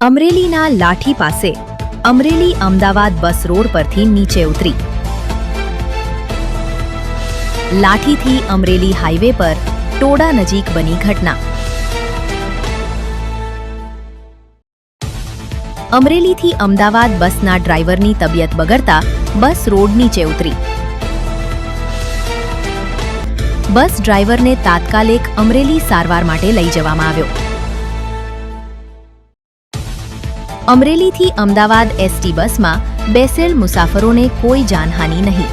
અમરેલીના લાઠી પાસે અમરેલી અમદાવાદ બસ રોડ પરથી નીચે ઉતરી। લાઠીથી અમરેલી હાઈવે પર ટોડા નજીક બની ઘટના। અમરેલીથી અમદાવાદ બસના ડ્રાઈવરની તબિયત બગડતા બસ રોડ નીચે ઉતરી। બસ ડ્રાઈવરને તાત્કાલિક અમરેલી સારવાર માટે લઈ જવામાં આવ્યો। અમરેલીથી અમદાવાદ એસટી બસમાં બેસેલ મુસાફરોને કોઈ જાનહાનિ નહીં।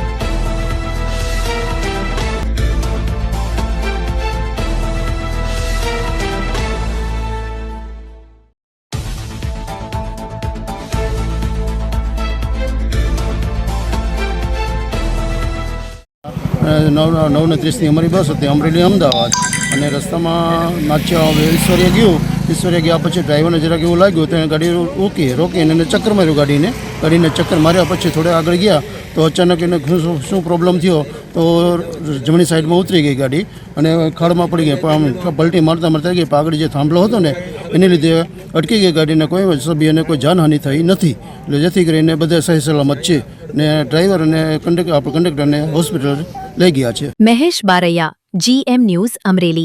નવ ને 30ની અમારી બસ હતી અમરેલી અમદાવાદ અને રસ્તામાં નાચ્યા ઈશ્વરીય ગયા પછી ડ્રાઈવરને જરાક એવું લાગ્યું તો ગાડી રોકીને એને ચક્કર માર્યો। ગાડીને ચક્કર માર્યા પછી થોડા આગળ ગયા તો અચાનક એને શું પ્રોબ્લેમ થયો તો જમણી સાઈડમાં ઉતરી ગઈ ગાડી અને ખાડમાં પડી ગઈ। પણ આમ પલટી મારતા ગઈ આગળ જે થાંભલો હતો ને એને લીધે અટકી ગઈ ગાડીને કોઈ સભ્યને કોઈ જાનહાનિ થઈ નથી। એટલે જેથી કરીને બધા સહી સલામત છે ને ડ્રાઈવર અને કંડક્ટરને હોસ્પિટલ લઈ ગયા છે। Mahesh Baraiya, GM news, Amreli.